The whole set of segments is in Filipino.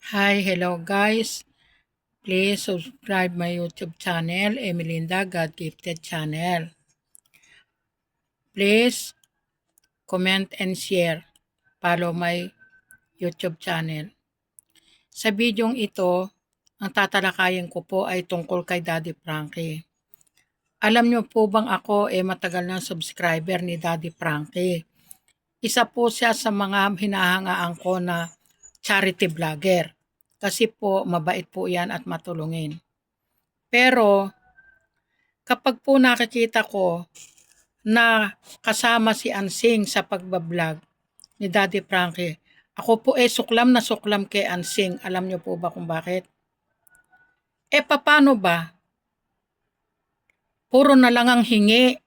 Hi, hello guys. Please subscribe my YouTube channel, Emelinda God Gifted Channel. Please comment and share. Follow my YouTube channel. Sa bidyong ito, ang tatalakayin ko po ay tungkol kay Daddy Frankie. Alam niyo po bang ako matagal na subscriber ni Daddy Frankie? Isa po siya sa mga hinahangaan ko na charity vlogger. Kasi po mabait po yan at matulungin. Pero kapag po nakikita ko na kasama si Ansing sa pagbablog ni Daddy Frankie, ako po suklam na suklam kay Ansing. Alam niyo po ba kung bakit? Paano ba? Puro na lang ang hingi.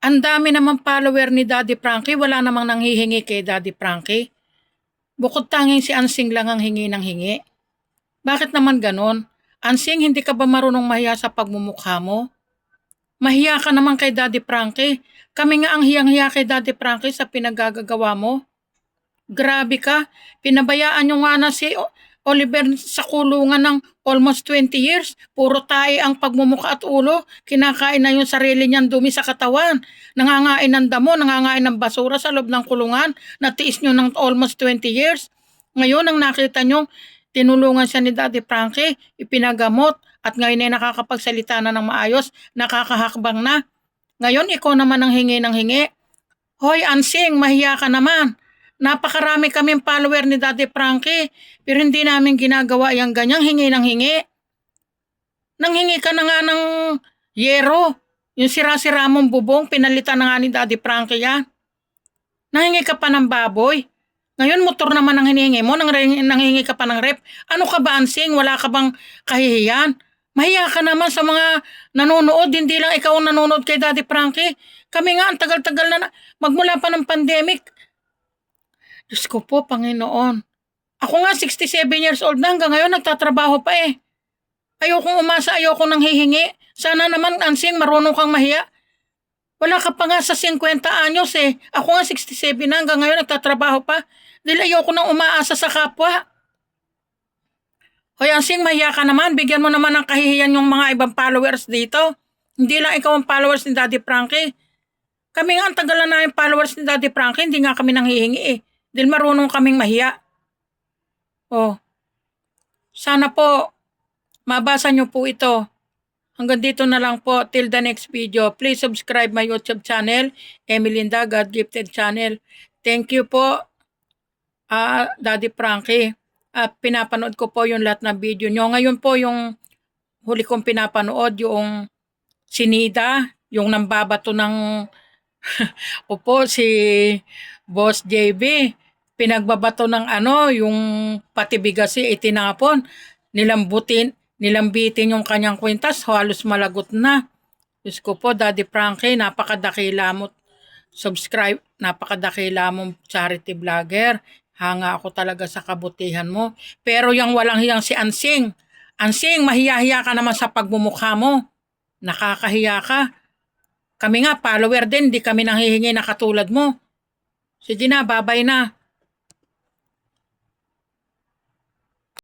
Ang dami naman follower ni Daddy Frankie, wala namang nanghihingi kay Daddy Frankie. Bukod tanging si Ansing lang ang hingi ng hingi. Bakit naman ganon? Ansing, hindi ka ba marunong mahiya sa pagmumukha mo? Mahiya ka naman kay Daddy Frankie. Kami nga ang hiyang-hiya kay Daddy Frankie sa pinagagagawa mo. Grabe ka. Pinabayaan nyo nga na si Oliver sa kulungan ng almost 20 years. Puro tae ang pagmumuka at ulo. Kinakain na yung sarili niyang dumi sa katawan. Nangangain ng damo, nangangain ng basura sa loob ng kulungan. Natiis nyo ng almost 20 years. Ngayon, ang nakita nyo, tinulungan siya ni Daddy Frankie, ipinagamot, at ngayon ay nakakapagsalita na ng maayos, nakakahakbang na. Ngayon, ikaw naman ang hingi ng hingi. Hoy, Ansing, mahiya ka naman. Napakarami kaming follower ni Daddy Frankie, pero hindi namin ginagawa yung ganyang hingi ng hingi. Nanghingi ka na nga ng yero. Yung sira-sira mong bubong, pinalitan na nga ni Daddy Frankie yan. Nanghingi ka pa ng baboy. Ngayon, motor naman ang hinihingi mo, nanghingi ka pa ng rep. Ano ka ba, Ansing? Wala ka bang kahihiyan? Mahiya ka naman sa mga nanonood, hindi lang ikaw ang nanonood kay Daddy Frankie. Kami nga, ang tagal-tagal na, magmula pa ng pandemic. Diyos ko po, Panginoon. Ako nga, 67 years old na, hanggang ngayon nagtatrabaho pa eh. Ayokong umasa, ayokong nang hihingi. Sana naman, Ansing, marunong kang mahiya. Wala ka pa nga sa 50 anyos eh. Ako nga 67 na, hanggang ngayon nagtatrabaho pa. Dahil ayoko nang umaasa sa kapwa. Hoy, Ansing, mahiya ka naman. Bigyan mo naman ng kahihiyan yung mga ibang followers dito. Hindi lang ikaw ang followers ni Daddy Frankie. Kami nga ang tagal na yung followers ni Daddy Frankie, hindi nga kami nanghihingi eh. Dahil marunong kaming mahiya. Oh, sana po mabasa nyo po ito. Hanggang dito na lang po. Till the next video. Please subscribe my YouTube channel, Emelinda God Gifted Channel. Thank you po, Daddy Frankie. Pinapanood ko po yung lahat ng video nyo. Ngayon po yung huli kong pinapanood, yung sinida, yung nambabato ng upo, si Boss JB. Pinagbabato ng yung pati bigasi itinapon. Nilambitin yung kanyang kwintas, halos malagot na. Diyos ko po, Daddy Frankie, napakadakila mo. Subscribe, napakadakila mong charity vlogger. Hanga ako talaga sa kabutihan mo. Pero yung walang hiyang si Ansing. Ansing, mahiya-hiya ka naman sa pagmumukha mo. Nakakahiya ka. Kami nga, follower din, di kami nanghihingi na katulad mo. Sige na, babay na.